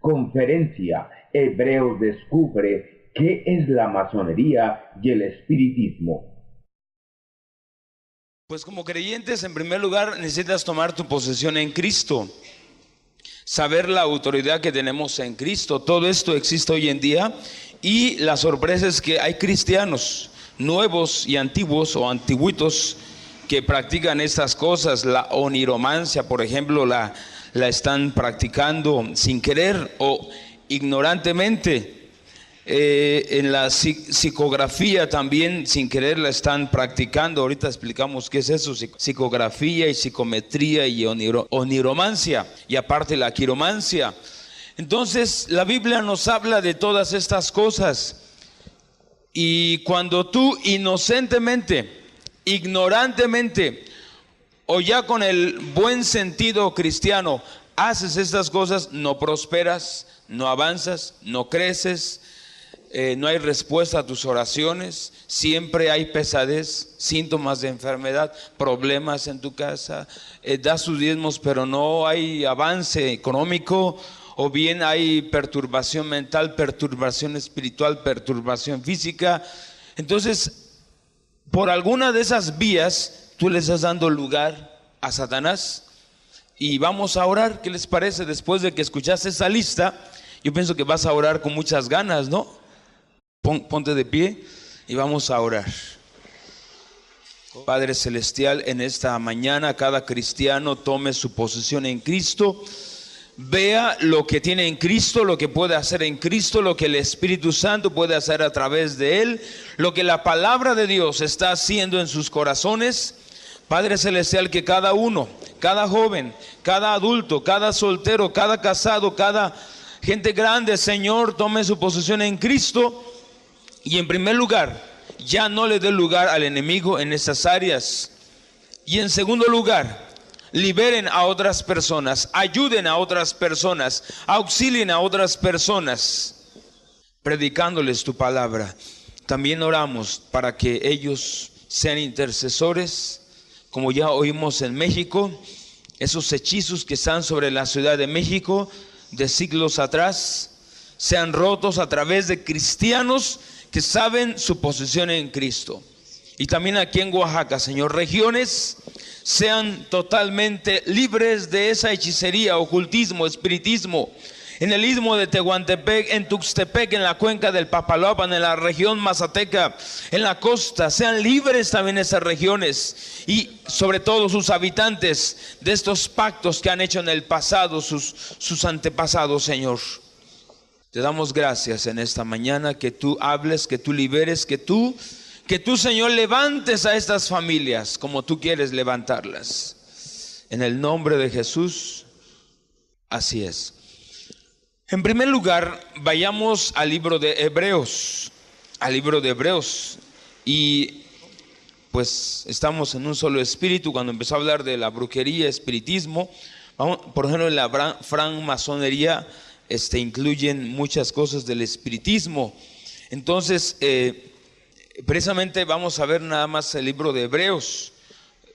Conferencia Hebreos descubre qué es la masonería y el espiritismo. Pues como creyentes, en primer lugar, necesitas tomar tu posición en Cristo, saber la autoridad que tenemos en Cristo. Todo esto existe hoy en día y la sorpresa es que hay cristianos nuevos y antiguos o antiguitos que practican estas cosas. La oniromancia, por ejemplo, la están practicando sin querer o ignorantemente. En la psicografía también sin querer la están practicando. Ahorita explicamos qué es eso: psicografía y psicometría y oniromancia, y aparte la quiromancia. Entonces la Biblia nos habla de todas estas cosas, y cuando tú inocentemente, ignorantemente o ya con el buen sentido cristiano haces estas cosas, no prosperas, no avanzas, no creces. No hay respuesta a tus oraciones, siempre hay pesadez, síntomas de enfermedad, problemas en tu casa, das tus diezmos pero no hay avance económico, o bien hay perturbación mental, perturbación espiritual, perturbación física. Entonces, por alguna de esas vías, tú le estás dando lugar a Satanás. Y vamos a orar. ¿Qué les parece? Después de que escuchaste esa lista, yo pienso que vas a orar con muchas ganas, ¿no? Ponte de pie y vamos a orar. Padre Celestial, en esta mañana cada cristiano tome su posición en Cristo, vea lo que tiene en Cristo, lo que puede hacer en Cristo, lo que el Espíritu Santo puede hacer a través de Él, lo que la palabra de Dios está haciendo en sus corazones. Padre Celestial, que cada uno, cada joven, cada adulto, cada soltero, cada casado, cada gente grande, Señor, tome su posición en Cristo. Y en primer lugar, ya no le dé lugar al enemigo en estas áreas. Y en segundo lugar, liberen a otras personas, ayuden a otras personas, auxilien a otras personas, predicándoles tu palabra. También oramos para que ellos sean intercesores, como ya oímos en México, esos hechizos que están sobre la Ciudad de México de siglos atrás, sean rotos a través de cristianos que saben su posición en Cristo. Y también aquí en Oaxaca, Señor, regiones sean totalmente libres de esa hechicería, ocultismo, espiritismo. En el istmo de Tehuantepec, en Tuxtepec, en la cuenca del Papaloapan, en la región mazateca, en la costa, sean libres también esas regiones, y sobre todo sus habitantes, de estos pactos que han hecho en el pasado sus antepasados, Señor. Te damos gracias en esta mañana, que tú hables, que tú liberes, que tú, Señor, levantes a estas familias como tú quieres levantarlas. En el nombre de Jesús, así es. En primer lugar, vayamos al libro de Hebreos, y pues estamos en un solo espíritu. Cuando empezó a hablar de la brujería, espiritismo, por ejemplo, en la francmasonería incluyen muchas cosas del espiritismo. Entonces, precisamente vamos a ver nada más el libro de Hebreos.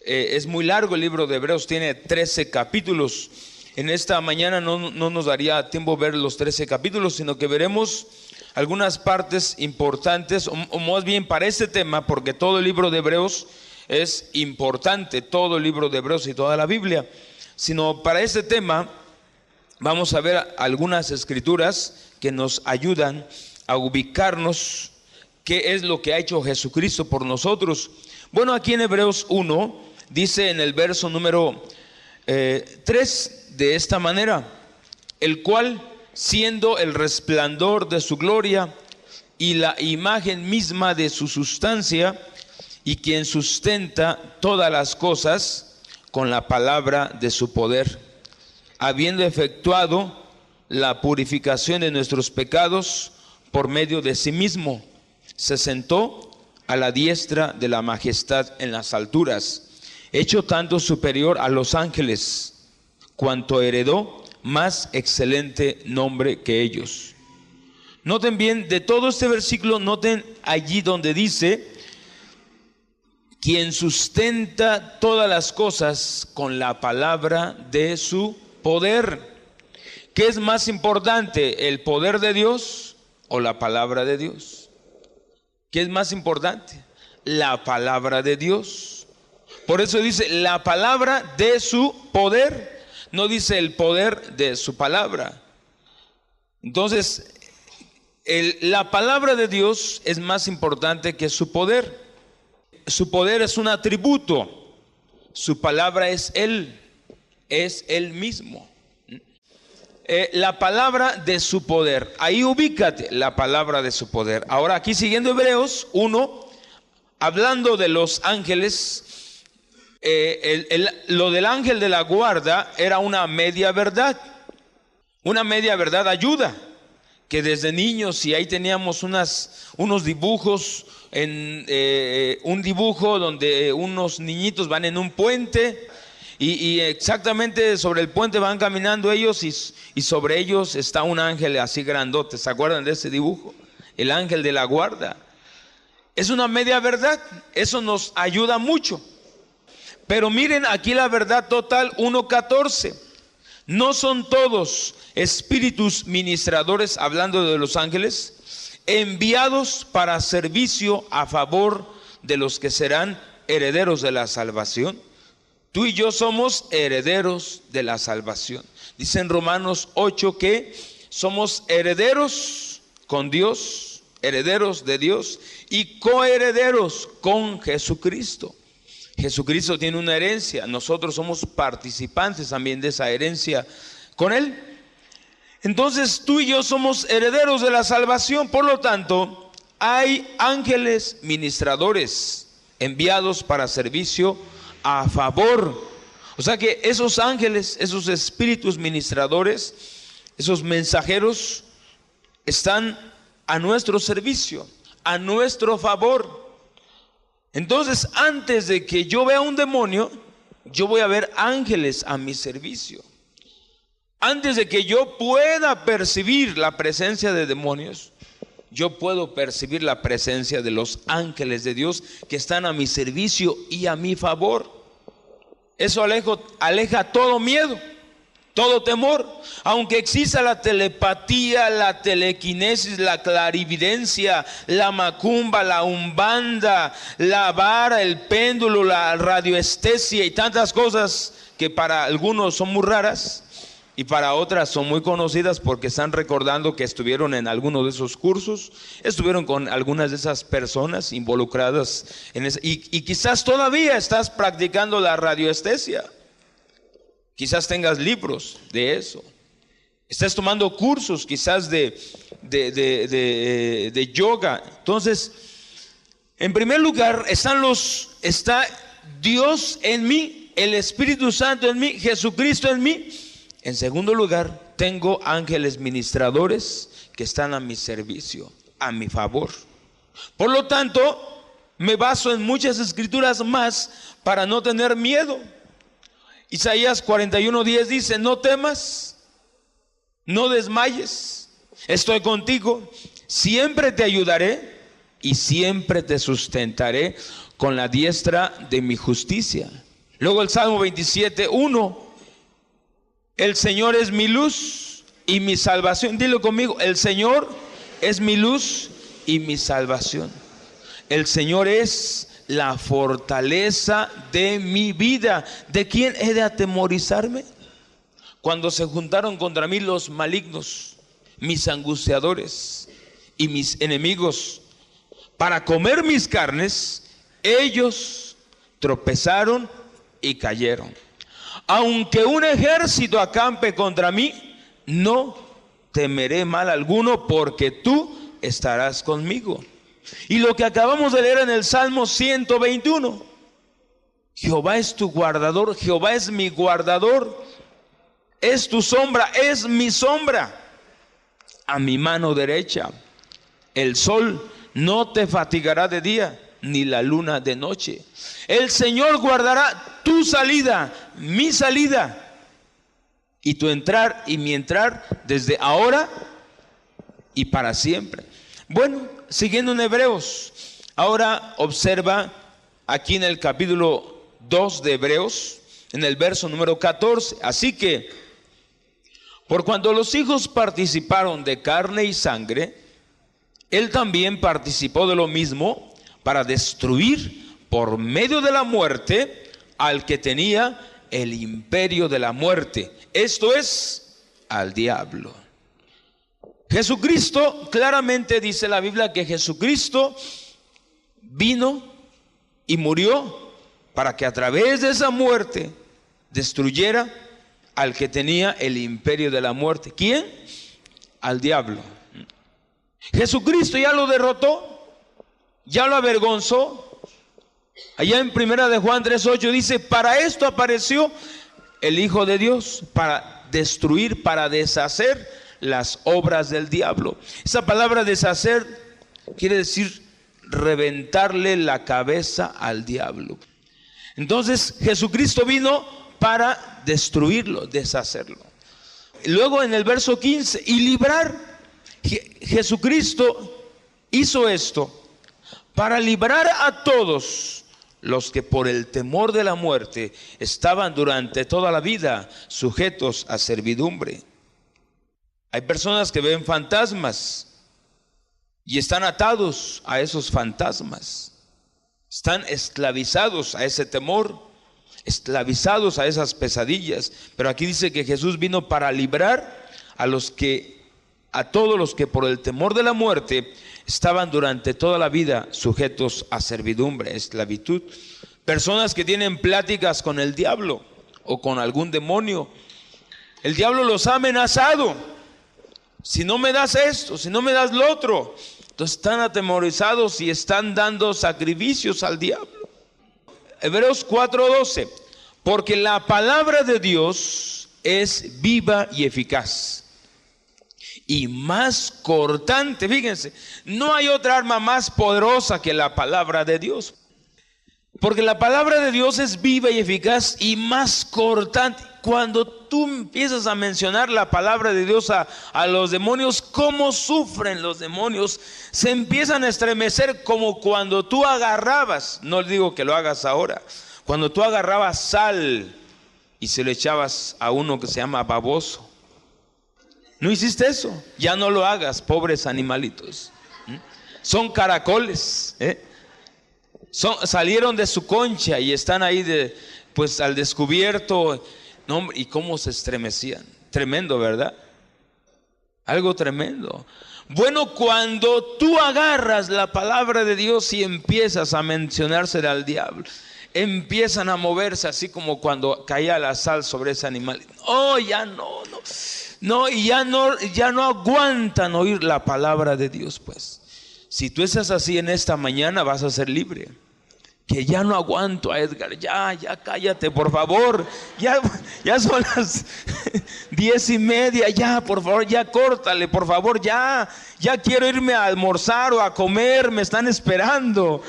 Es muy largo el libro de Hebreos, tiene 13 capítulos. En esta mañana no nos daría tiempo ver los 13 capítulos, sino que veremos algunas partes importantes, o más bien para este tema, porque todo el libro de Hebreos es importante, todo el libro de Hebreos y toda la Biblia. Sino para este tema vamos a ver algunas escrituras que nos ayudan a ubicarnos qué es lo que ha hecho Jesucristo por nosotros. Bueno, aquí en Hebreos 1 dice en el verso número 3 de esta manera: el cual, siendo el resplandor de su gloria y la imagen misma de su sustancia, y quien sustenta todas las cosas con la palabra de su poder, habiendo efectuado la purificación de nuestros pecados por medio de sí mismo, se sentó a la diestra de la majestad en las alturas, hecho tanto superior a los ángeles, cuanto heredó más excelente nombre que ellos. Noten bien, de todo este versículo, noten allí donde dice: quien sustenta todas las cosas con la palabra de su poder. ¿Qué es más importante, el poder de Dios o la palabra de Dios? ¿Qué es más importante? La palabra de Dios. Por eso dice la palabra de su poder, no dice el poder de su palabra. Entonces, la palabra de Dios es más importante que su poder. Su poder es un atributo, su palabra es Él mismo. La palabra de su poder, ahí ubícate, la palabra de su poder. Ahora aquí siguiendo Hebreos 1, hablando de los ángeles, lo del ángel de la guarda era una media verdad. Una media verdad ayuda, que desde niños, y ahí teníamos unos dibujos, un dibujo donde unos niñitos van en un puente, y exactamente sobre el puente van caminando ellos, y sobre ellos está un ángel así grandote. ¿Se acuerdan de ese dibujo? El ángel de la guarda. Es una media verdad, eso nos ayuda mucho. Pero miren aquí la verdad total, 1:14. No son todos espíritus ministradores, hablando de los ángeles, enviados para servicio a favor de los que serán herederos de la salvación. Tú y yo somos herederos de la salvación. Dice en Romanos 8 que somos herederos con Dios, herederos de Dios y coherederos con Jesucristo. Jesucristo tiene una herencia, nosotros somos participantes también de esa herencia con Él. Entonces tú y yo somos herederos de la salvación, por lo tanto hay ángeles ministradores enviados para servicio a favor. O sea que esos ángeles, esos espíritus ministradores, esos mensajeros están a nuestro servicio, a nuestro favor. Entonces, antes de que yo vea un demonio, yo voy a ver ángeles a mi servicio. Antes de que yo pueda percibir la presencia de demonios, yo puedo percibir la presencia de los ángeles de Dios que están a mi servicio y a mi favor. Eso aleja todo miedo, todo temor. Aunque exista la telepatía, la telequinesis, la clarividencia, la macumba, la umbanda, la vara, el péndulo, la radioestesia y tantas cosas que para algunos son muy raras y para otras son muy conocidas porque están recordando que estuvieron en alguno de esos cursos, estuvieron con algunas de esas personas involucradas en eso, y quizás todavía estás practicando la radioestesia. Quizás tengas libros de eso. Estás tomando cursos quizás de yoga. Entonces, en primer lugar está Dios en mí, el Espíritu Santo en mí, Jesucristo en mí. En segundo lugar, tengo ángeles ministradores que están a mi servicio, a mi favor. Por lo tanto, me baso en muchas escrituras más para no tener miedo. Isaías 41:10 dice: no temas, no desmayes, estoy contigo, siempre te ayudaré y siempre te sustentaré con la diestra de mi justicia. Luego el Salmo 27:1: el Señor es mi luz y mi salvación. Dilo conmigo: el Señor es mi luz y mi salvación. El Señor es la fortaleza de mi vida. ¿De quién he de atemorizarme? Cuando se juntaron contra mí los malignos, mis angustiadores y mis enemigos, para comer mis carnes, ellos tropezaron y cayeron. Aunque un ejército acampe contra mí, no temeré mal alguno, porque tú estarás conmigo. Y lo que acabamos de leer en el Salmo 121: Jehová es tu guardador, Jehová es mi guardador, es tu sombra, es mi sombra a mi mano derecha. El sol no te fatigará de día, ni la luna de noche. El Señor guardará tu salida, mi salida, y tu entrar y mi entrar, desde ahora y para siempre. Bueno, siguiendo en Hebreos, ahora observa aquí en el capítulo 2 de Hebreos, en el verso número 14. Así que, Por cuanto los hijos participaron de carne y sangre, él también participó de lo mismo para destruir por medio de la muerte al que tenía el imperio de la muerte, esto es, al diablo. Jesucristo, claramente dice la Biblia que Jesucristo vino y murió para que a través de esa muerte destruyera al que tenía el imperio de la muerte. ¿Quién? Al diablo. Jesucristo ya lo derrotó, ya lo avergonzó. Allá en primera de Juan 3:8 dice, para esto apareció el Hijo de Dios, para destruir, para deshacer las obras del diablo. Esa palabra deshacer quiere decir reventarle la cabeza al diablo. Entonces Jesucristo vino para destruirlo, deshacerlo. Luego en el verso 15, y librar. Jesucristo hizo esto para librar a todos los que por el temor de la muerte estaban durante toda la vida sujetos a servidumbre. Hay personas que ven fantasmas y están atados a esos fantasmas. Están esclavizados a ese temor, esclavizados a esas pesadillas. Pero aquí dice que Jesús vino para librar a todos los que por el temor de la muerte estaban durante toda la vida sujetos a servidumbre, esclavitud. Personas que tienen pláticas con el diablo o con algún demonio. El diablo los ha amenazado. Si no me das esto, si no me das lo otro. Entonces están atemorizados y están dando sacrificios al diablo. Hebreos 4:12. Porque la palabra de Dios es viva y eficaz y más cortante. Fíjense, no hay otra arma más poderosa que la palabra de Dios. Porque la palabra de Dios es viva y eficaz y más cortante. Cuando tú empiezas a mencionar la palabra de Dios a los demonios, ¿cómo sufren los demonios? Se empiezan a estremecer como cuando tú agarrabas, no digo que lo hagas ahora, cuando tú agarrabas sal y se le echabas a uno que se llama baboso. ¿No hiciste eso? Ya no lo hagas, pobres animalitos. Son caracoles, salieron de su concha y están ahí pues al descubierto. No, y cómo se estremecían. Tremendo, ¿verdad? Algo tremendo. Bueno, cuando tú agarras la palabra de Dios y empiezas a mencionársela al diablo, empiezan a moverse así como cuando caía la sal sobre ese animal. Oh, ya no, y ya no aguantan oír la palabra de Dios. Pues si tú estás así en esta mañana, vas a ser libre. Que ya no aguanto a Edgar, ya cállate, por favor, ya son las 10:30, ya, por favor, ya córtale, por favor, ya quiero irme a almorzar o a comer, me están esperando.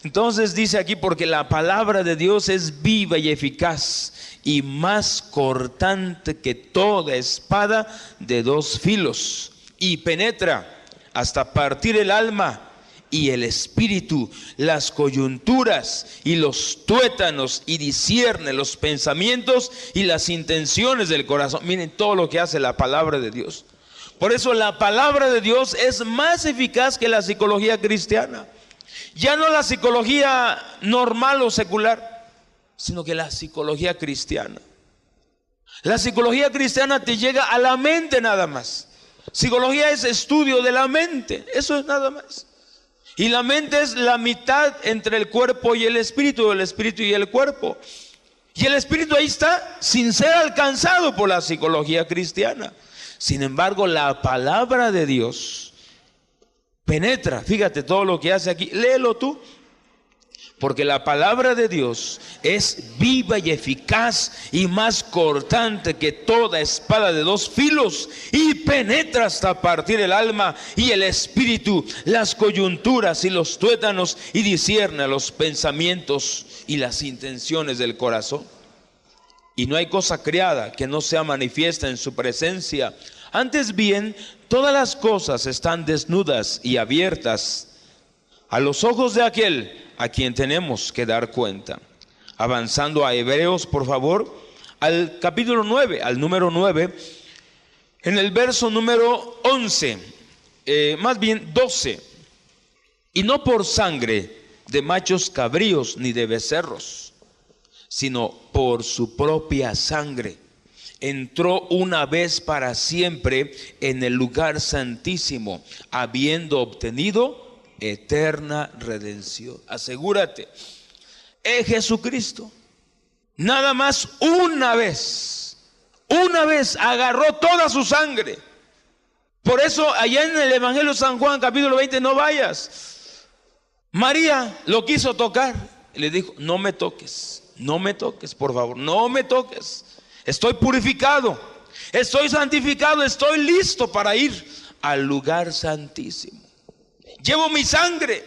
Entonces dice aquí, porque la palabra de Dios es viva y eficaz y más cortante que toda espada de 2 filos y penetra hasta partir el alma y el espíritu, las coyunturas y los tuétanos, y discierne los pensamientos y las intenciones del corazón. Miren todo lo que hace la palabra de Dios. Por eso la palabra de Dios es más eficaz que la psicología cristiana. Ya no la psicología normal o secular, sino que la psicología cristiana. La psicología cristiana te llega a la mente nada más. Psicología es estudio de la mente, eso es nada más. Y la mente es la mitad entre el cuerpo y el espíritu y el cuerpo. Y el espíritu ahí está sin ser alcanzado por la psicología cristiana. Sin embargo, la palabra de Dios penetra. Fíjate todo lo que hace aquí. Léelo tú. Porque la palabra de Dios es viva y eficaz y más cortante que toda espada de 2 filos y penetra hasta partir el alma y el espíritu, las coyunturas y los tuétanos, y discierne los pensamientos y las intenciones del corazón. Y no hay cosa creada que no sea manifiesta en su presencia. Antes bien, todas las cosas están desnudas y abiertas a los ojos de aquel a quien tenemos que dar cuenta. Avanzando a Hebreos, por favor, al capítulo 9, al número 9, En el verso número 11, más bien 12, y no por sangre de machos cabríos ni de becerros, sino por su propia sangre, entró una vez para siempre en el lugar santísimo, habiendo obtenido eterna redención. Asegúrate, es Jesucristo. Nada más una vez agarró toda su sangre. Por eso allá en el Evangelio de San Juan capítulo 20, no vayas. María lo quiso tocar y le dijo: no me toques, por favor, no me toques. Estoy purificado, estoy santificado, estoy listo para ir al lugar santísimo. Llevo mi sangre.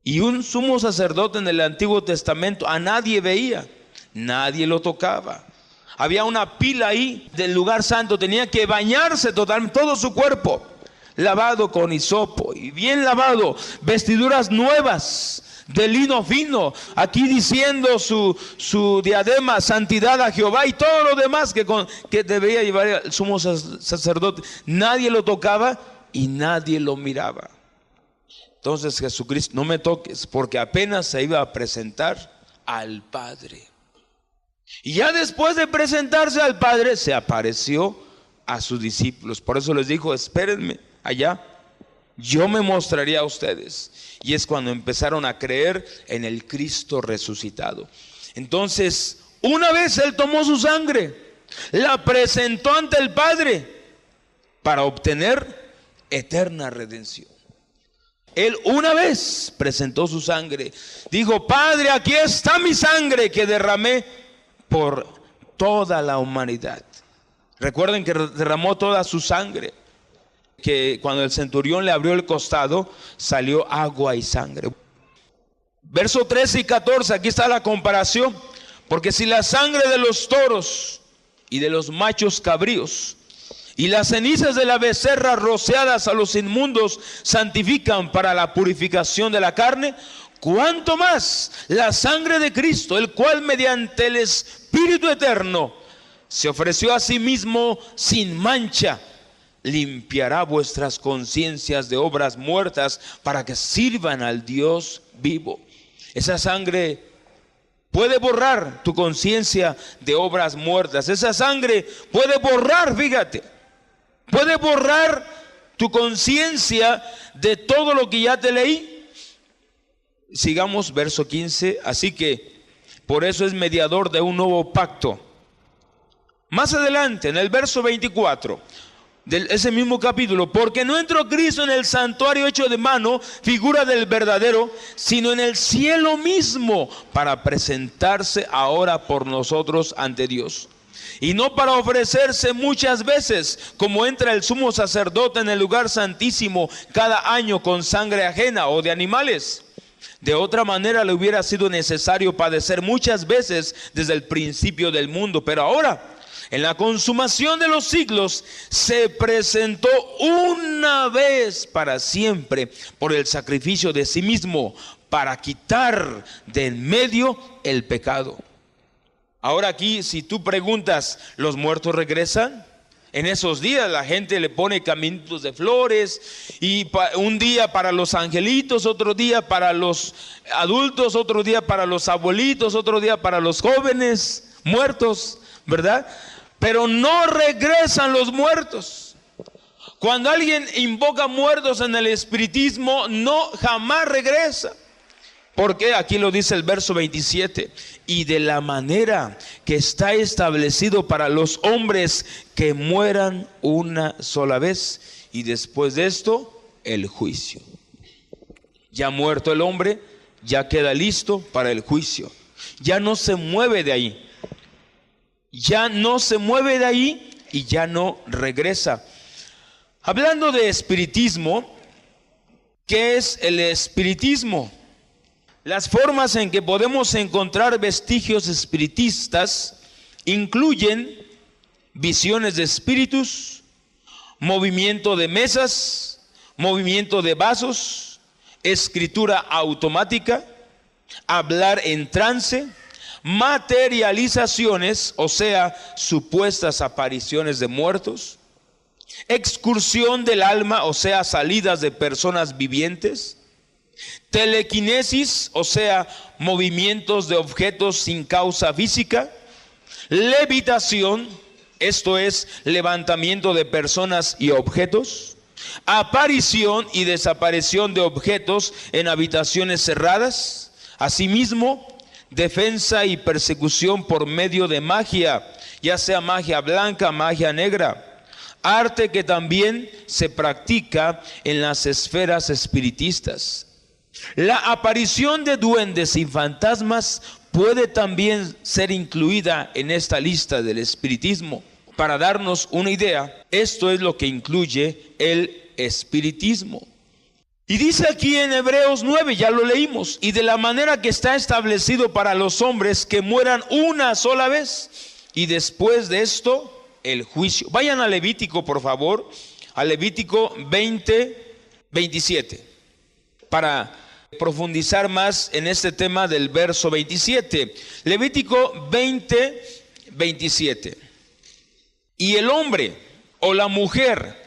Y un sumo sacerdote en el Antiguo Testamento a nadie veía, nadie lo tocaba. Había una pila ahí del lugar santo, tenía que bañarse totalmente, todo su cuerpo lavado con hisopo y bien lavado, vestiduras nuevas de lino fino, aquí diciendo su diadema, santidad a Jehová, y todo lo demás que debería llevar el sumo sacerdote. Nadie lo tocaba y nadie lo miraba. Entonces Jesucristo: no me toques, porque apenas se iba a presentar al Padre. Y ya después de presentarse al Padre, se apareció a sus discípulos. Por eso les dijo: espérenme allá, yo me mostraré a ustedes. Y es cuando empezaron a creer en el Cristo resucitado. Entonces, una vez Él tomó su sangre, la presentó ante el Padre para obtener eterna redención. Él una vez presentó su sangre, dijo: Padre, aquí está mi sangre que derramé por toda la humanidad. Recuerden que derramó toda su sangre, que cuando el centurión le abrió el costado, salió agua y sangre. Verso 13 y 14, aquí está la comparación. Porque si la sangre de los toros y de los machos cabríos y las cenizas de la becerra rociadas a los inmundos santifican para la purificación de la carne, cuánto más la sangre de Cristo, el cual mediante el Espíritu eterno se ofreció a sí mismo sin mancha, limpiará vuestras conciencias de obras muertas para que sirvan al Dios vivo. Esa sangre puede borrar tu conciencia de obras muertas. Esa sangre puede borrar, fíjate, puede borrar tu conciencia de todo lo que ya te leí. Sigamos, verso 15. Así que por eso es mediador de un nuevo pacto. Más adelante, en el verso 24 de ese mismo capítulo: porque no entró Cristo en el santuario hecho de mano, figura del verdadero, sino en el cielo mismo, para presentarse ahora por nosotros ante Dios. Y no para ofrecerse muchas veces, como entra el sumo sacerdote en el lugar santísimo cada año con sangre ajena o de animales. De otra manera le hubiera sido necesario padecer muchas veces desde el principio del mundo. Pero ahora, en la consumación de los siglos, se presentó una vez para siempre por el sacrificio de sí mismo, para quitar de en medio el pecado. Ahora aquí, si tú preguntas, ¿los muertos regresan? En esos días la gente le pone caminitos de flores, y un día para los angelitos, otro día para los adultos, otro día para los abuelitos, otro día para los jóvenes muertos, ¿verdad? Pero no regresan los muertos. Cuando alguien invoca muertos en el espiritismo, no, jamás regresa. Porque aquí lo dice el verso 27: y de la manera que está establecido para los hombres que mueran una sola vez, y después de esto el juicio. Ya muerto el hombre, ya queda listo para el juicio. Ya no se mueve de ahí. Ya no se mueve de ahí y ya no regresa. Hablando de espiritismo, ¿qué es el espiritismo? Las formas en que podemos encontrar vestigios espiritistas incluyen visiones de espíritus, movimiento de mesas, movimiento de vasos, escritura automática, hablar en trance, materializaciones, o sea, supuestas apariciones de muertos, excursión del alma, o sea, salidas de personas vivientes, telequinesis, o sea, movimientos de objetos sin causa física, levitación, esto es, levantamiento de personas y objetos, aparición y desaparición de objetos en habitaciones cerradas, asimismo, defensa y persecución por medio de magia, ya sea magia blanca, magia negra, arte que también se practica en las esferas espiritistas. La aparición de duendes y fantasmas puede también ser incluida en esta lista del espiritismo. Para darnos una idea, esto es lo que incluye el espiritismo. Y dice aquí en Hebreos 9, ya lo leímos, y de la manera que está establecido para los hombres que mueran una sola vez, y después de esto, el juicio. Vayan a Levítico, por favor, a Levítico 20, 27, para profundizar más en este tema del verso 27. Levítico 20, 27. Y el hombre o la mujer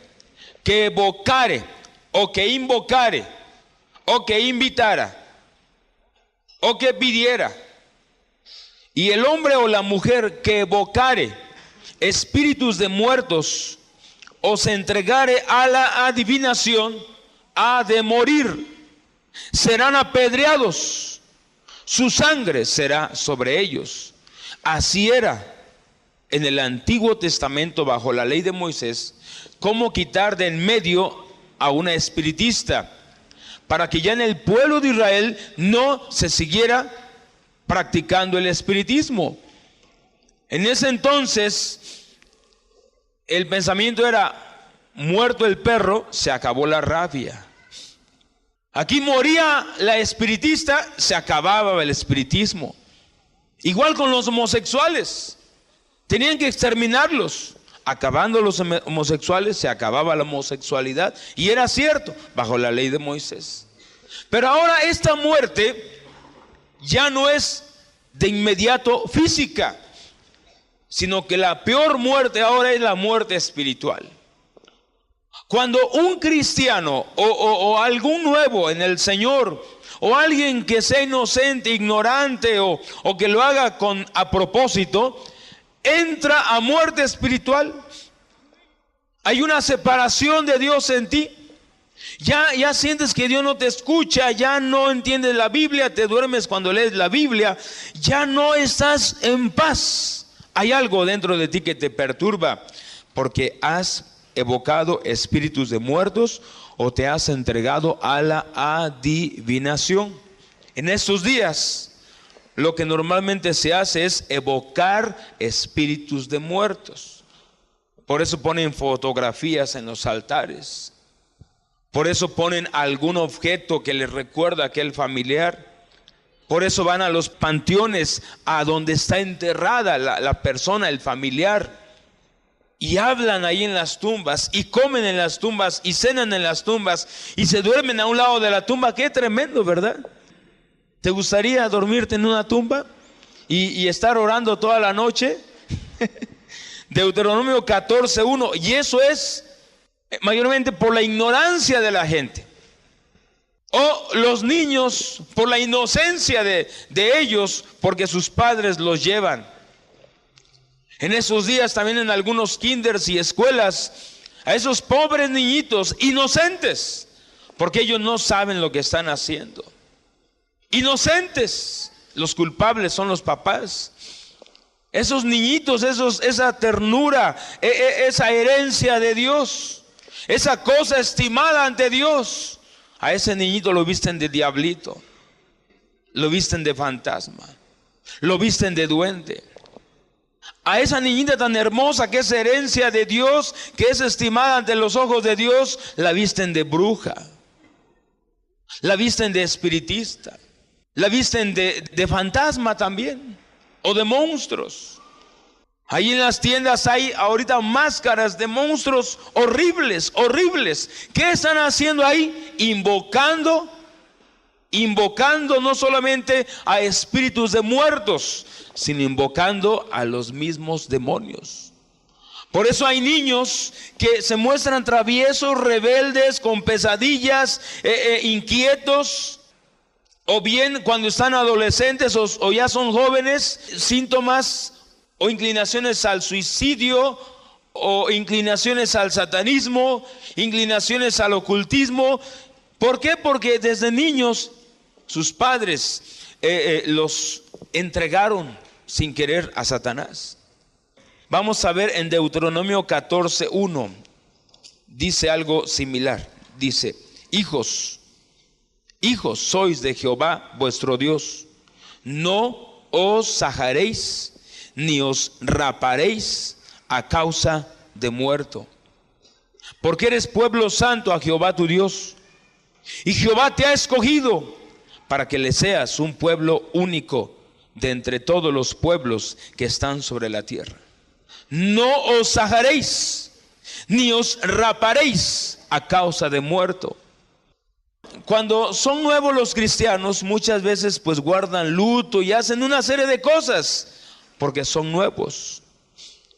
que evocare, o que invocare, o que invitara, o que pidiera, y el hombre o la mujer que evocare espíritus de muertos, o se entregare a la adivinación, ha de morir. Serán apedreados, su sangre será sobre ellos. Así era en el Antiguo Testamento bajo la ley de Moisés, cómo quitar de en medio a una espiritista, para que ya en el pueblo de Israel no se siguiera practicando el espiritismo. En ese entonces el pensamiento era: muerto el perro, se acabó la rabia. Aquí moría la espiritista, se acababa el espiritismo. Igual con los homosexuales, tenían que exterminarlos. Acabando los homosexuales, se acababa la homosexualidad. Y era cierto, bajo la ley de Moisés. Pero ahora esta muerte ya no es de inmediato física, sino que la peor muerte ahora es la muerte espiritual. Cuando un cristiano o algún nuevo en el Señor, o alguien que sea inocente, ignorante, o que lo haga a propósito, entra a muerte espiritual, hay una separación de Dios en ti. Ya sientes que Dios no te escucha, ya no entiendes la Biblia, te duermes cuando lees la Biblia, ya no estás en paz. Hay algo dentro de ti que te perturba, porque has evocado espíritus de muertos o te has entregado a la adivinación. En estos días, lo que normalmente se hace es evocar espíritus de muertos. Por eso ponen fotografías en los altares. Por eso ponen algún objeto que les recuerda a aquel familiar. Por eso van a los panteones, a donde está enterrada la persona, el familiar. Y hablan ahí en las tumbas, y comen en las tumbas, y cenan en las tumbas, y se duermen a un lado de la tumba. Qué tremendo, ¿verdad? ¿Te gustaría dormirte en una tumba y estar orando toda la noche? Deuteronomio 14:1. Y eso es mayormente por la ignorancia de la gente. O los niños por la inocencia de ellos, porque sus padres los llevan. En esos días también en algunos kinders y escuelas, a esos pobres niñitos inocentes, porque ellos no saben lo que están haciendo. Inocentes, los culpables son los papás. Esos niñitos, esa ternura, esa herencia de Dios, esa cosa estimada ante Dios, a ese niñito lo visten de diablito, lo visten de fantasma, lo visten de duende. A esa niñita tan hermosa que es herencia de Dios, que es estimada ante los ojos de Dios, la visten de bruja, la visten de espiritista, la visten de fantasma también, o de monstruos. Ahí en las tiendas hay ahorita máscaras de monstruos horribles, horribles. ¿Qué están haciendo ahí? Invocando no solamente a espíritus de muertos, sino invocando a los mismos demonios. Por eso hay niños que se muestran traviesos, rebeldes, con pesadillas, inquietos, o bien cuando están adolescentes o ya son jóvenes, síntomas o inclinaciones al suicidio, o inclinaciones al satanismo, inclinaciones al ocultismo. ¿Por qué? Porque desde niños sus padres los entregaron sin querer a Satanás. Vamos a ver en Deuteronomio 14:1, dice algo similar. Dice: hijos sois de Jehová vuestro Dios, no os sajaréis ni os raparéis a causa de muerto, porque eres pueblo santo a Jehová tu Dios, y Jehová te ha escogido para que le seas un pueblo único de entre todos los pueblos que están sobre la tierra. No os sajaréis ni os raparéis a causa de muerto. Cuando son nuevos los cristianos, muchas veces pues guardan luto y hacen una serie de cosas porque son nuevos.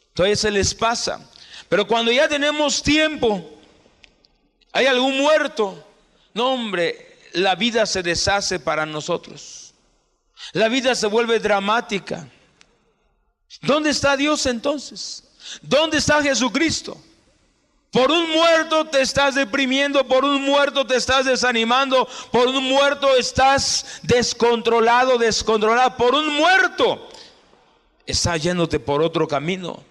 Entonces se les pasa. Pero cuando ya tenemos tiempo, hay algún muerto, no hombre, la vida se deshace para nosotros. La vida se vuelve dramática. ¿Dónde está Dios entonces? ¿Dónde está Jesucristo? Por un muerto te estás deprimiendo, por un muerto te estás desanimando, por un muerto estás descontrolado, descontrolada, por un muerto estás yéndote por otro camino.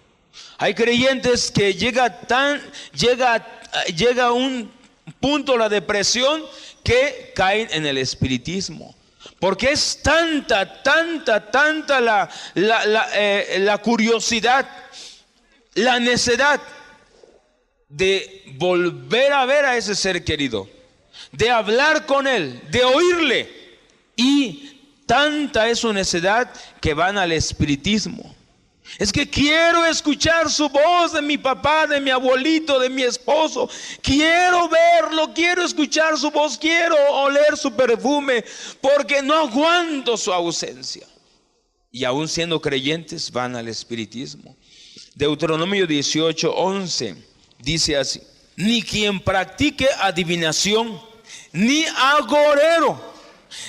Hay creyentes que llega a un punto la depresión que caen en el espiritismo. Porque es tanta la curiosidad, la necedad de volver a ver a ese ser querido, de hablar con él, de oírle, y tanta es su necedad que van al espiritismo. Es que quiero escuchar su voz, de mi papá, de mi abuelito, de mi esposo. Quiero verlo, quiero escuchar su voz, quiero oler su perfume, porque no aguanto su ausencia. Y aún siendo creyentes van al espiritismo. Deuteronomio 18:11 dice así: ni quien practique adivinación, ni agorero,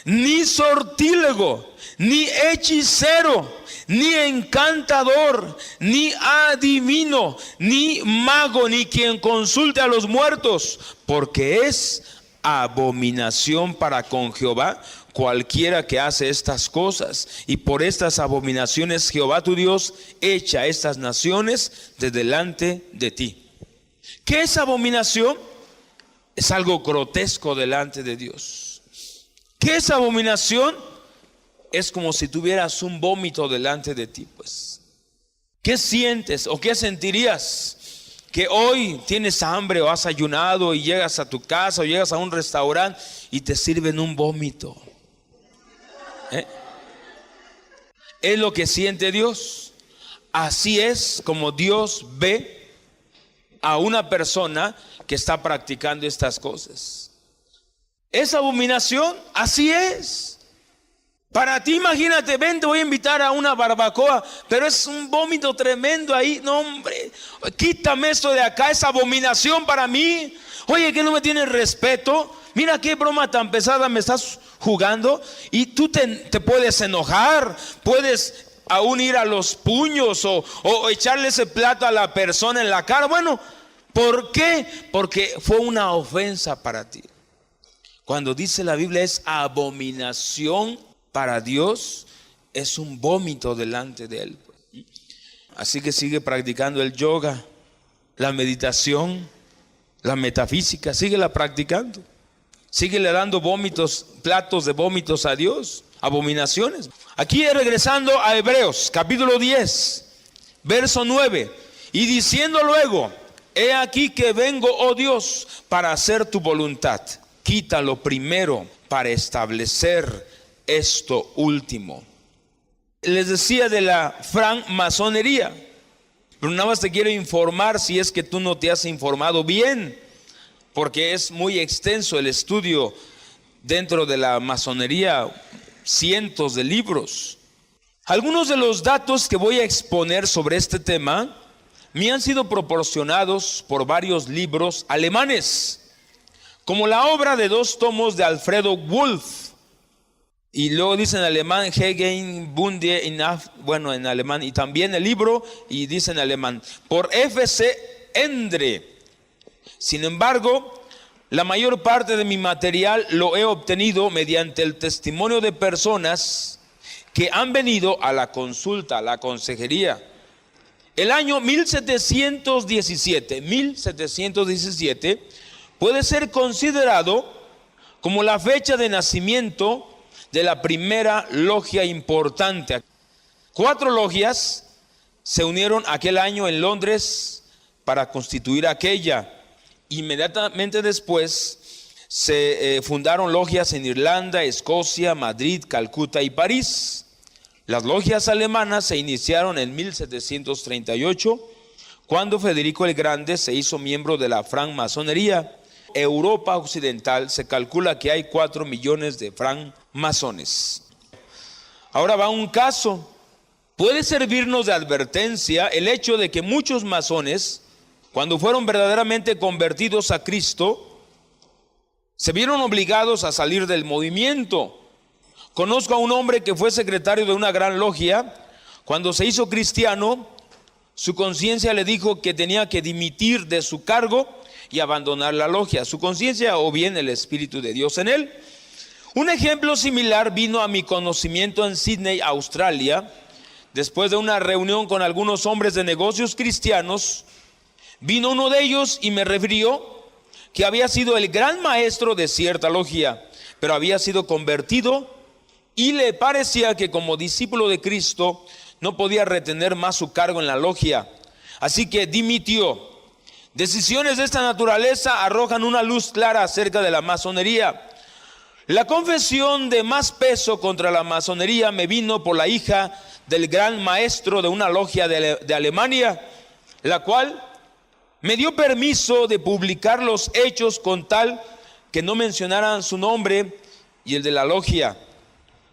ni sortílego, ni hechicero, ni encantador, ni adivino, ni mago, ni quien consulte a los muertos, porque es abominación para con Jehová cualquiera que hace estas cosas. Y por estas abominaciones Jehová tu Dios echa estas naciones de delante de ti. ¿Qué es abominación? Es algo grotesco delante de Dios. ¿Qué es abominación? Es como si tuvieras un vómito delante de ti, pues. ¿Qué sientes o qué sentirías? Que hoy tienes hambre o has ayunado y llegas a tu casa o llegas a un restaurante y te sirven un vómito. Es lo que siente Dios. Así es como Dios ve a una persona que está practicando estas cosas. ¿Es abominación? Así es. Para ti, imagínate, ven, te voy a invitar a una barbacoa, pero es un vómito tremendo ahí. No, hombre, quítame esto de acá, es abominación para mí. Oye, que no me tienes respeto. Mira qué broma tan pesada me estás jugando. Y tú te puedes enojar, puedes aún ir a los puños o echarle ese plato a la persona en la cara. Bueno, ¿por qué? Porque fue una ofensa para ti. Cuando dice la Biblia es abominación para Dios, es un vómito delante de Él. Así que sigue practicando el yoga, la meditación, la metafísica, síguela practicando. Síguele dando vómitos, platos de vómitos a Dios, abominaciones. Aquí regresando a Hebreos, capítulo 10, verso 9. Y diciendo luego: he aquí que vengo, oh Dios, para hacer tu voluntad. Quita lo primero para establecer esto último. Les decía de la francmasonería, pero nada más te quiero informar si es que tú no te has informado bien, porque es muy extenso el estudio dentro de la masonería, cientos de libros. Algunos de los datos que voy a exponer sobre este tema me han sido proporcionados por varios libros alemanes, como la obra de 2 tomos de Alfredo Wolf, y luego dice en alemán Hegen Bunde en alemán, y también el libro, y dice en alemán, por F.C. Endre. Sin embargo, la mayor parte de mi material lo he obtenido mediante el testimonio de personas que han venido a la consulta, a la consejería. El año 1717 puede ser considerado como la fecha de nacimiento de la primera logia importante. 4 logias se unieron aquel año en Londres para constituir aquella. Inmediatamente después se fundaron logias en Irlanda, Escocia, Madrid, Calcuta y París. Las logias alemanas se iniciaron en 1738, cuando Federico el Grande se hizo miembro de la francmasonería. Europa occidental se calcula que hay 4 millones de francmasones. Ahora va un caso. Puede servirnos de advertencia el hecho de que muchos masones, cuando fueron verdaderamente convertidos a Cristo, se vieron obligados a salir del movimiento. Conozco a un hombre que fue secretario de una gran logia. Cuando se hizo cristiano, su conciencia le dijo que tenía que dimitir de su cargo y abandonar la logia. Su conciencia o bien el Espíritu de Dios en él. Un ejemplo similar vino a mi conocimiento en Sydney, Australia, después de una reunión con algunos hombres de negocios cristianos. Vino uno de ellos y me refirió que había sido el gran maestro de cierta logia, pero había sido convertido y le parecía que como discípulo de Cristo no podía retener más su cargo en la logia, así que dimitió. Decisiones de esta naturaleza arrojan una luz clara acerca de la masonería. La confesión de más peso contra la masonería me vino por la hija del gran maestro de una logia de Alemania, la cual me dio permiso de publicar los hechos con tal que no mencionaran su nombre y el de la logia.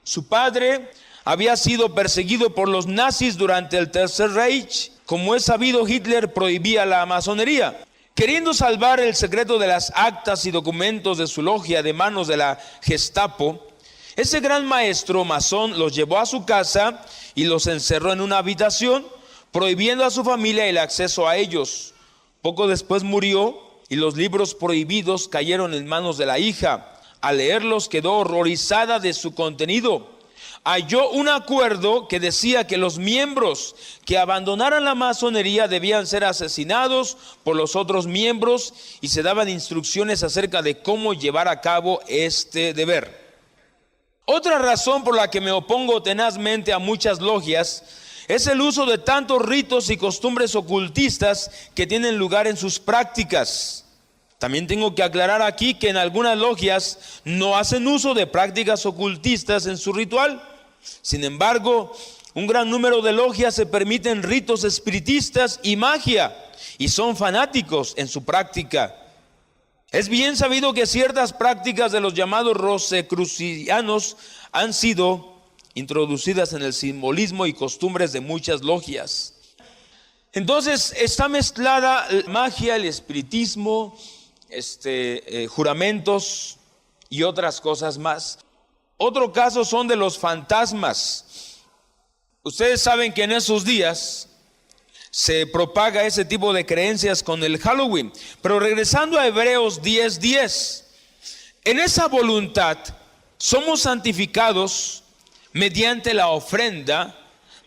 Su padre había sido perseguido por los nazis durante el Tercer Reich. Como es sabido, Hitler prohibía la masonería. Queriendo salvar el secreto de las actas y documentos de su logia de manos de la Gestapo, ese gran maestro masón los llevó a su casa y los encerró en una habitación, prohibiendo a su familia el acceso a ellos. Poco después murió y los libros prohibidos cayeron en manos de la hija. Al leerlos quedó horrorizada de su contenido. Halló un acuerdo que decía que los miembros que abandonaran la masonería debían ser asesinados por los otros miembros y se daban instrucciones acerca de cómo llevar a cabo este deber. Otra razón por la que me opongo tenazmente a muchas logias es el uso de tantos ritos y costumbres ocultistas que tienen lugar en sus prácticas. También tengo que aclarar aquí que en algunas logias no hacen uso de prácticas ocultistas en su ritual. Sin embargo, un gran número de logias se permiten ritos espiritistas y magia y son fanáticos en su práctica. Es bien sabido que ciertas prácticas de los llamados rosacrucianos han sido introducidas en el simbolismo y costumbres de muchas logias. Entonces está mezclada la magia, el espiritismo, juramentos y otras cosas más. Otro caso son de los fantasmas. Ustedes saben que en esos días se propaga ese tipo de creencias con el Halloween. Pero regresando a Hebreos 10:10, en esa voluntad somos santificados mediante la ofrenda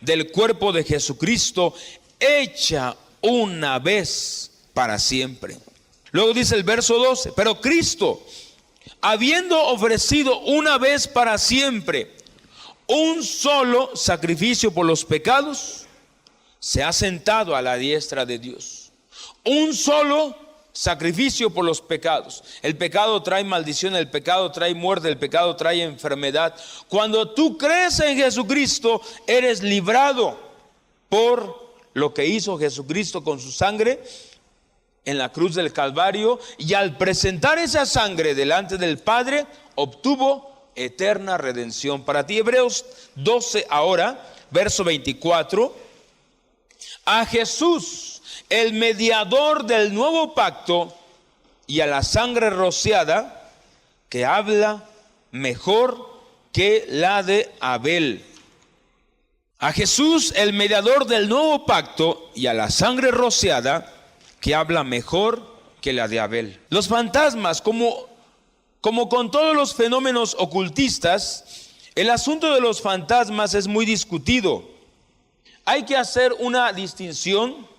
del cuerpo de Jesucristo, hecha una vez para siempre. Luego dice el verso 12, pero Cristo, habiendo ofrecido una vez para siempre un solo sacrificio por los pecados, se ha sentado a la diestra de Dios. Un solo sacrificio por los pecados. El pecado trae maldición, el pecado trae muerte, el pecado trae enfermedad. Cuando tú crees en Jesucristo, eres librado por lo que hizo Jesucristo con su sangre en la cruz del Calvario, y al presentar esa sangre delante del Padre, obtuvo eterna redención para ti. Hebreos 12 ahora, verso 24. A Jesús, el mediador del nuevo pacto, y a la sangre rociada, que habla mejor que la de Abel. A Jesús, el mediador del nuevo pacto, y a la sangre rociada, que habla mejor que la de Abel. Los fantasmas, como con todos los fenómenos ocultistas, el asunto de los fantasmas es muy discutido. Hay que hacer una distinción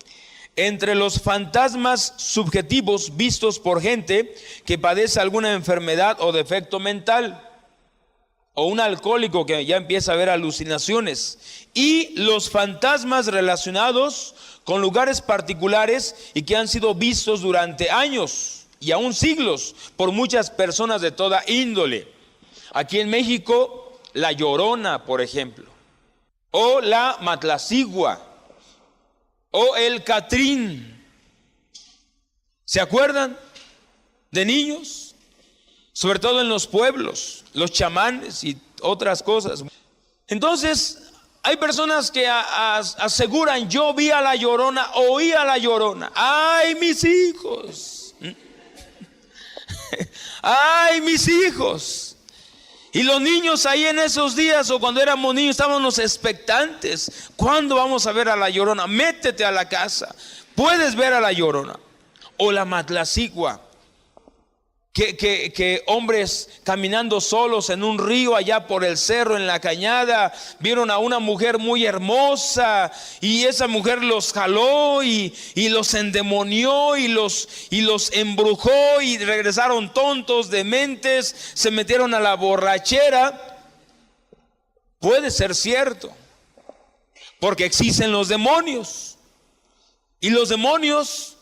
entre los fantasmas subjetivos vistos por gente que padece alguna enfermedad o defecto mental, o un alcohólico que ya empieza a ver alucinaciones, y los fantasmas relacionados con lugares particulares y que han sido vistos durante años y aún siglos por muchas personas de toda índole. Aquí en México, la Llorona, por ejemplo, o la Matlacigua, o el Catrín. ¿Se acuerdan de niños? Sobre todo en los pueblos, los chamanes y otras cosas. Entonces, hay personas que aseguran: yo vi a la Llorona, oí a la Llorona. ¡Ay, mis hijos! ¡Ay, mis hijos! Y los niños ahí en esos días, o cuando éramos niños, estábamos expectantes. ¿Cuándo vamos a ver a la Llorona? Métete a la casa, puedes ver a la Llorona. O la Matlacigua, que hombres caminando solos en un río allá por el cerro, en la cañada, vieron a una mujer muy hermosa, y esa mujer los jaló y los endemonió y los embrujó, y regresaron tontos, dementes, se metieron a la borrachera. Puede ser cierto, porque existen los demonios, y los demonios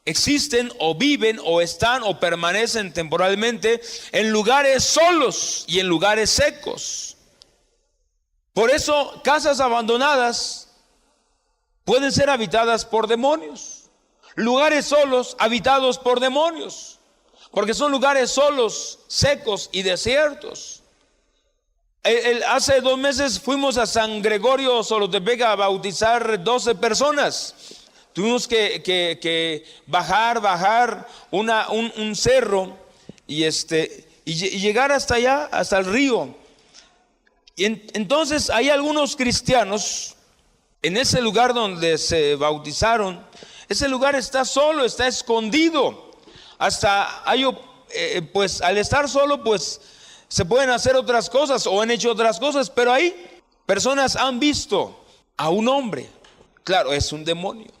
existen o viven o están o permanecen temporalmente en lugares solos y en lugares secos. Por eso casas abandonadas pueden ser habitadas por demonios, lugares solos habitados por demonios, porque son lugares solos, secos y desiertos. Hace 2 meses fuimos a San Gregorio Solotepec a bautizar 12 personas. Tuvimos que bajar un cerro y llegar hasta allá, hasta el río. Y entonces hay algunos cristianos en ese lugar donde se bautizaron. Ese lugar está solo, está escondido. Pues al estar solo, pues se pueden hacer otras cosas o han hecho otras cosas, pero ahí personas han visto a un hombre. Claro, es un demonio.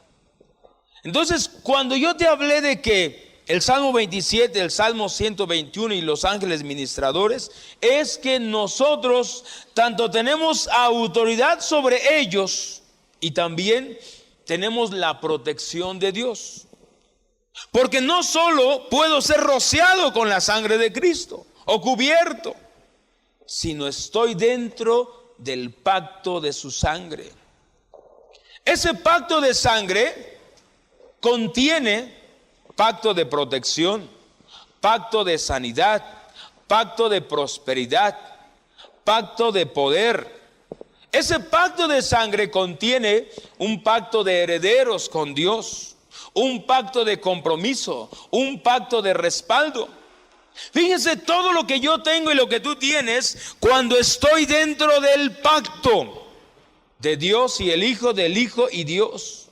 Entonces, cuando yo te hablé de que el Salmo 27, el Salmo 121 y los ángeles ministradores, es que nosotros tanto tenemos autoridad sobre ellos y también tenemos la protección de Dios. Porque no solo puedo ser rociado con la sangre de Cristo o cubierto, sino estoy dentro del pacto de su sangre. Ese pacto de sangre contiene pacto de protección, pacto de sanidad, pacto de prosperidad, pacto de poder. Ese pacto de sangre contiene un pacto de herederos con Dios, un pacto de compromiso, un pacto de respaldo. Fíjense todo lo que yo tengo y lo que tú tienes cuando estoy dentro del pacto de Dios y el Hijo, del Hijo y Dios.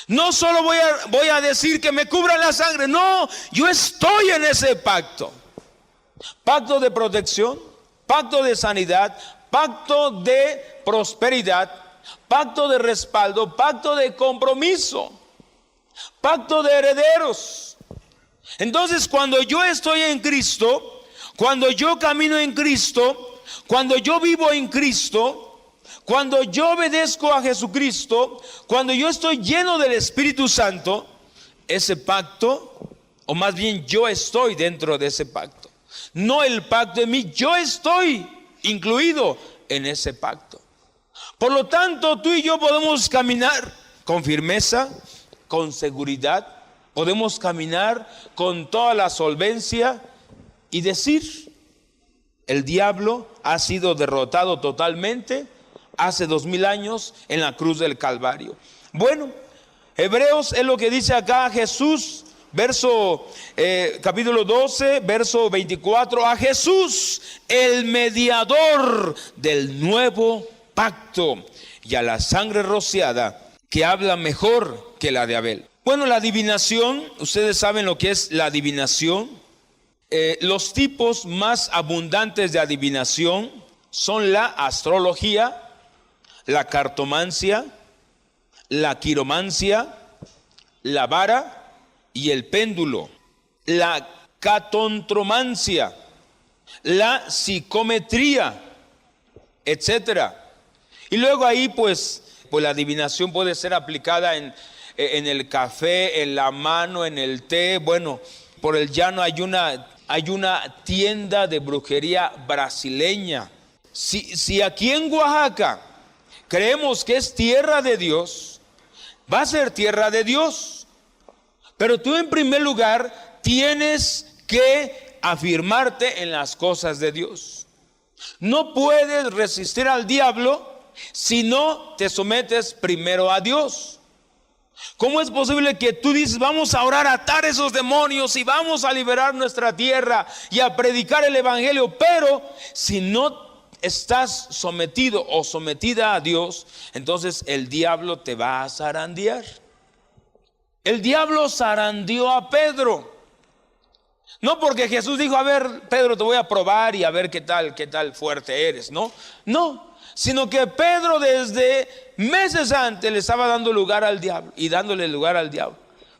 No solo voy a decir que me cubra la sangre, no, yo estoy en ese pacto. Pacto de protección, pacto de sanidad, pacto de prosperidad, pacto de respaldo, pacto de compromiso, pacto de herederos. Entonces, cuando yo estoy en Cristo, cuando yo camino en Cristo, cuando yo vivo en Cristo, cuando yo obedezco a Jesucristo, cuando yo estoy lleno del Espíritu Santo, ese pacto, o más bien yo estoy dentro de ese pacto. No el pacto de mí, yo estoy incluido en ese pacto. Por lo tanto, tú y yo podemos caminar con firmeza, con seguridad, podemos caminar con toda la solvencia y decir: el diablo ha sido derrotado totalmente hace 2000 años en la cruz del Calvario. Bueno, Hebreos es lo que dice acá Jesús, capítulo 12, verso 24. A Jesús, el mediador del nuevo pacto, y a la sangre rociada, que habla mejor que la de Abel. Bueno, la adivinación, ustedes saben lo que es la adivinación. Los tipos más abundantes de adivinación son la astrología, la cartomancia, la quiromancia, la vara y el péndulo, la catontromancia, la psicometría, etcétera. Y luego ahí pues la adivinación puede ser aplicada en el café, en la mano, en el té. Bueno, por el llano hay una tienda de brujería brasileña. Si aquí en Oaxaca creemos que es tierra de Dios, va a ser tierra de Dios. Pero tú en primer lugar tienes que afirmarte en las cosas de Dios. No puedes resistir al diablo si no te sometes primero a Dios. ¿Cómo es posible que tú dices, vamos a orar, a atar esos demonios y vamos a liberar nuestra tierra y a predicar el evangelio, pero si no estás sometido o sometida a Dios, entonces el diablo te va a zarandear? El diablo zarandeó a Pedro. No porque Jesús dijo, a ver, Pedro, te voy a probar y a ver qué tal fuerte eres, ¿no? No, sino que Pedro desde meses antes le estaba dando lugar al diablo y dándole lugar al diablo.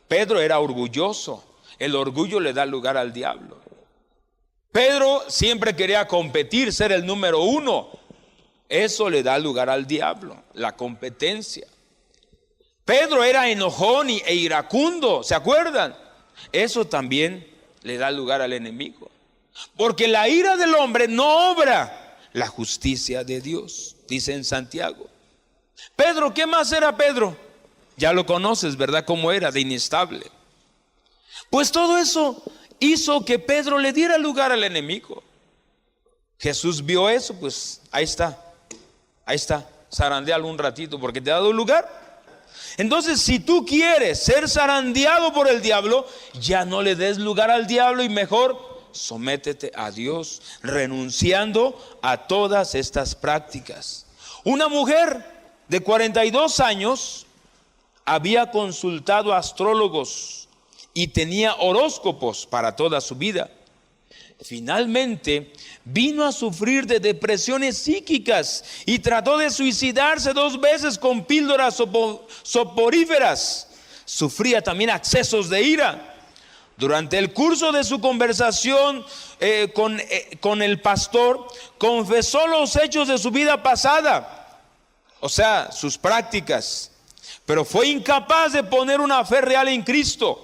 Pedro era orgulloso, el orgullo le da lugar al diablo. Pedro siempre quería competir, ser el número uno, eso le da lugar al diablo, la competencia. Pedro era enojón e iracundo, ¿se acuerdan? Eso también le da lugar al enemigo, porque la ira del hombre no obra la justicia de Dios, dice en Santiago. Pedro, ¿qué más era Pedro? Ya lo conoces, ¿verdad? Cómo era de inestable. Pues todo eso hizo que Pedro le diera lugar al enemigo. Jesús vio eso, pues ahí está, zarandéalo un ratito porque te ha dado lugar. Entonces, si tú quieres ser zarandeado por el diablo, ya no le des lugar al diablo y mejor sométete a Dios, renunciando a todas estas prácticas. Una mujer de 42 años había consultado a astrólogos y tenía horóscopos para toda su vida. Finalmente vino a sufrir de depresiones psíquicas y trató de suicidarse 2 veces con píldoras soporíferas. Sufría también accesos de ira. Durante el curso de su conversación con el pastor, confesó los hechos de su vida pasada, o sea, sus prácticas, pero fue incapaz de poner una fe real en Cristo.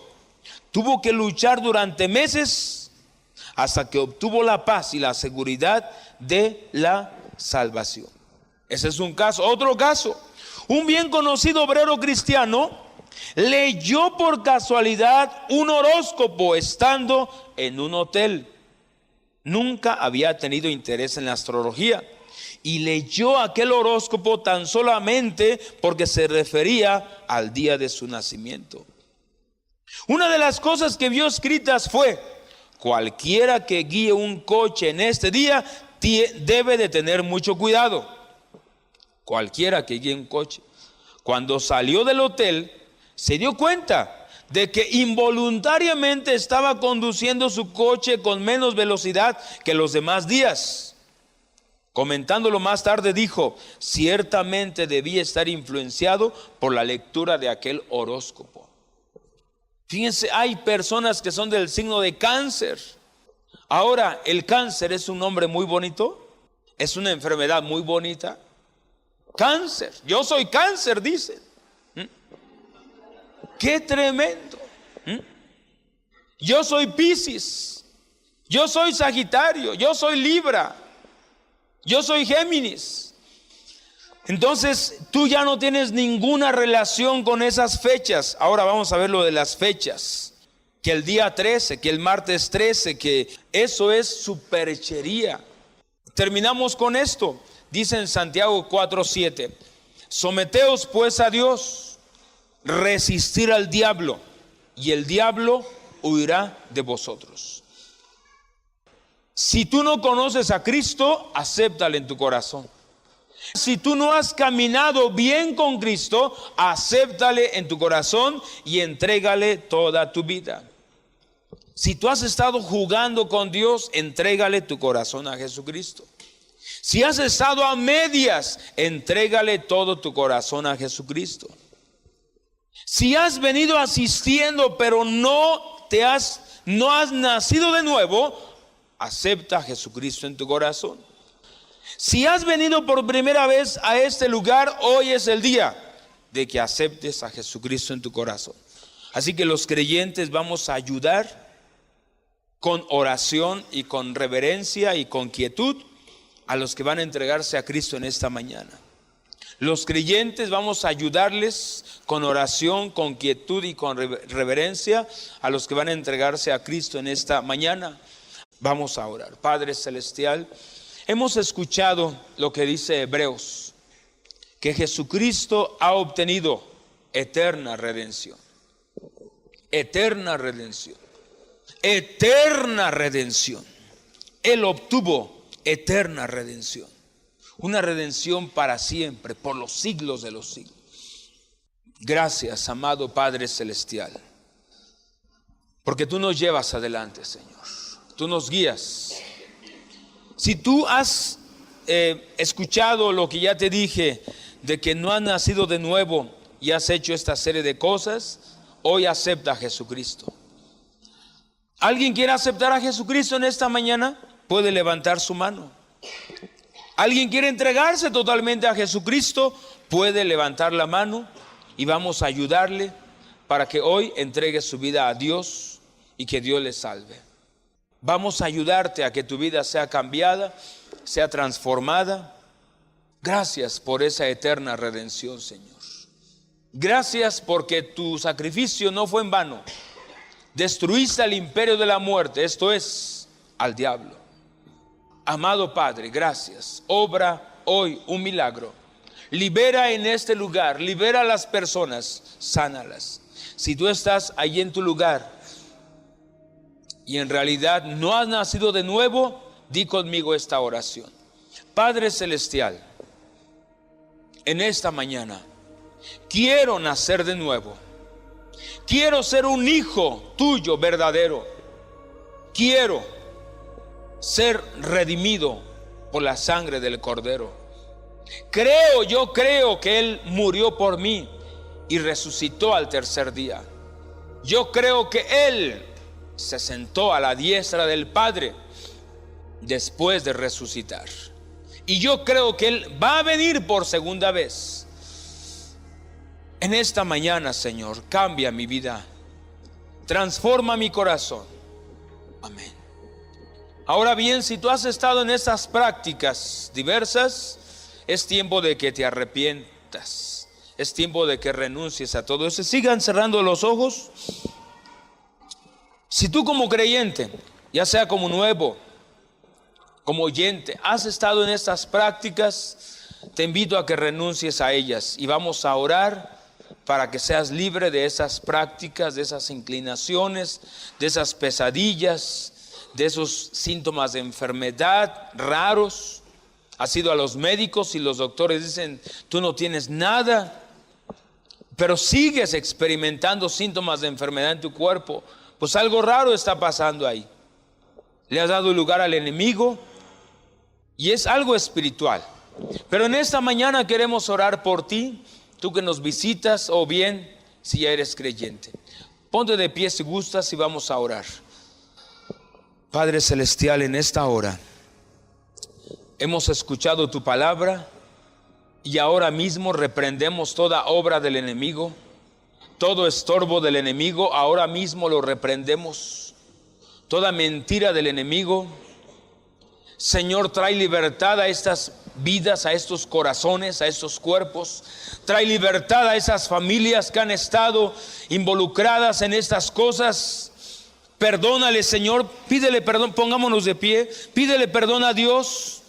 Tuvo que luchar durante meses hasta que obtuvo la paz y la seguridad de la salvación. Ese es un caso. Otro caso, un bien conocido obrero cristiano leyó por casualidad un horóscopo estando en un hotel. Nunca había tenido interés en la astrología y leyó aquel horóscopo tan solamente porque se refería al día de su nacimiento. Una de las cosas que vio escritas fue: cualquiera que guíe un coche en este día debe de tener mucho cuidado. Cualquiera que guíe un coche. Cuando salió del hotel, se dio cuenta de que involuntariamente estaba conduciendo su coche con menos velocidad que los demás días. Comentándolo más tarde dijo: ciertamente debía estar influenciado por la lectura de aquel horóscopo. Fíjense, hay personas que son del signo de Cáncer. Ahora, el cáncer es un nombre muy bonito, es una enfermedad muy bonita. Cáncer, yo soy cáncer, dicen. ¡Qué tremendo! Yo soy Piscis, yo soy Sagitario, yo soy Libra, yo soy Géminis. Entonces tú ya no tienes ninguna relación con esas fechas. Ahora vamos a ver lo de las fechas. Que el día 13, que el martes 13, que eso es superchería. Terminamos con esto. Dice en Santiago 4:7: someteos pues a Dios, resistir al diablo y el diablo huirá de vosotros. Si tú no conoces a Cristo, acéptale en tu corazón. Si tú no has caminado bien con Cristo, acéptale en tu corazón y entrégale toda tu vida. Si tú has estado jugando con Dios, entrégale tu corazón a Jesucristo. Si has estado a medias, entrégale todo tu corazón a Jesucristo. Si has venido asistiendo pero no has nacido de nuevo, acepta a Jesucristo en tu corazón. Si has venido por primera vez a este lugar, hoy es el día de que aceptes a Jesucristo en tu corazón. Así que los creyentes vamos a ayudar con oración y con reverencia y con quietud a los que van a entregarse a Cristo en esta mañana. Los creyentes vamos a ayudarles con oración, con quietud y con reverencia a los que van a entregarse a Cristo en esta mañana. Vamos a orar. Padre Celestial, hemos escuchado lo que dice Hebreos, que Jesucristo ha obtenido eterna redención. Eterna redención. Eterna redención. Él obtuvo eterna redención. Una redención para siempre, por los siglos de los siglos. Gracias, amado Padre Celestial, porque tú nos llevas adelante, Señor. Tú nos guías. Si tú has escuchado lo que ya te dije, de que no has nacido de nuevo y has hecho esta serie de cosas, hoy acepta a Jesucristo. ¿Alguien quiere aceptar a Jesucristo en esta mañana? Puede levantar su mano. ¿Alguien quiere entregarse totalmente a Jesucristo? Puede levantar la mano y vamos a ayudarle para que hoy entregue su vida a Dios y que Dios le salve. Vamos a ayudarte a que tu vida sea cambiada, sea transformada. Gracias por esa eterna redención, Señor. Gracias porque tu sacrificio no fue en vano. Destruiste al imperio de la muerte, esto es, al diablo. Amado Padre, gracias. Obra hoy un milagro. Libera en este lugar, libera a las personas, sánalas. Si tú estás allí en tu lugar y en realidad no has nacido de nuevo, di conmigo esta oración. Padre Celestial, en esta mañana quiero nacer de nuevo. Quiero ser un hijo tuyo verdadero. Quiero ser redimido por la sangre del Cordero. Yo creo que Él murió por mí y resucitó al tercer día. Yo creo que Él se sentó a la diestra del Padre después de resucitar. Y yo creo que Él va a venir por segunda vez. En esta mañana, Señor, cambia mi vida, transforma mi corazón. Amén. Ahora bien, si tú has estado en estas prácticas diversas, es tiempo de que te arrepientas. Es tiempo de que renuncies a todo eso. Sigan cerrando los ojos. Si tú como creyente, ya sea como nuevo, como oyente, has estado en estas prácticas, te invito a que renuncies a ellas y vamos a orar para que seas libre de esas prácticas, de esas inclinaciones, de esas pesadillas, de esos síntomas de enfermedad raros. Has ido a los médicos y los doctores dicen, tú no tienes nada, pero sigues experimentando síntomas de enfermedad en tu cuerpo. Pues algo raro está pasando ahí. Le has dado lugar al enemigo y es algo espiritual. Pero en esta mañana queremos orar por ti, tú que nos visitas, o bien si ya eres creyente. Ponte de pie si gustas y vamos a orar. Padre Celestial, en esta hora hemos escuchado tu palabra y ahora mismo reprendemos toda obra del enemigo, todo estorbo del enemigo, ahora mismo lo reprendemos. Toda mentira del enemigo. Señor, trae libertad a estas vidas, a estos corazones, a estos cuerpos. Trae libertad a esas familias que han estado involucradas en estas cosas. Perdónale, Señor, pídele perdón, pongámonos de pie, pídele perdón a Dios,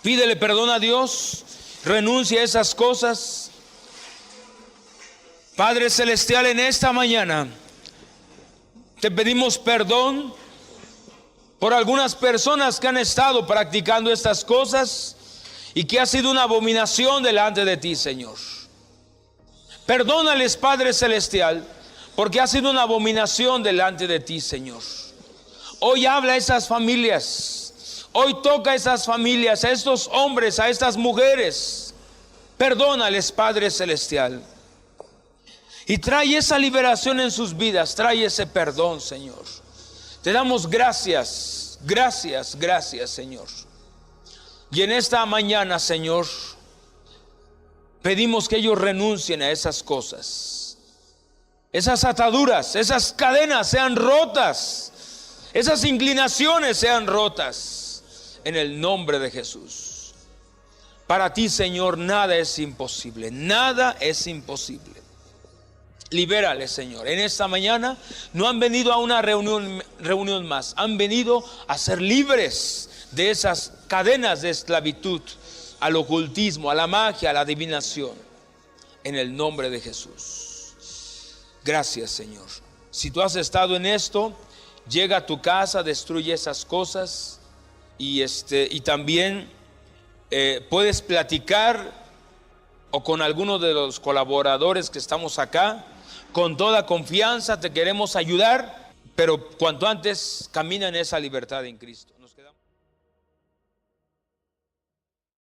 pídele perdón a Dios, renuncia a esas cosas. Padre Celestial, en esta mañana te pedimos perdón por algunas personas que han estado practicando estas cosas y que ha sido una abominación delante de ti, Señor. Perdónales, Padre Celestial, porque ha sido una abominación delante de ti, Señor. Hoy habla a esas familias, hoy toca a esas familias, a estos hombres, a estas mujeres. Perdónales, Padre Celestial, y trae esa liberación en sus vidas, trae ese perdón, Señor. Te damos gracias, gracias, gracias, Señor. Y en esta mañana, Señor, pedimos que ellos renuncien a esas cosas. Esas ataduras, esas cadenas sean rotas. Esas inclinaciones sean rotas. En el nombre de Jesús. Para ti, Señor, nada es imposible. Nada es imposible. Libérales, Señor. En esta mañana no han venido a una reunión más. Han venido a ser libres de esas cadenas de esclavitud, al ocultismo, a la magia, a la adivinación. En el nombre de Jesús. Gracias, Señor. Si tú has estado en esto, llega a tu casa, destruye esas cosas y también puedes platicar o con alguno de los colaboradores que estamos acá. Con toda confianza te queremos ayudar, pero cuanto antes camina en esa libertad en Cristo.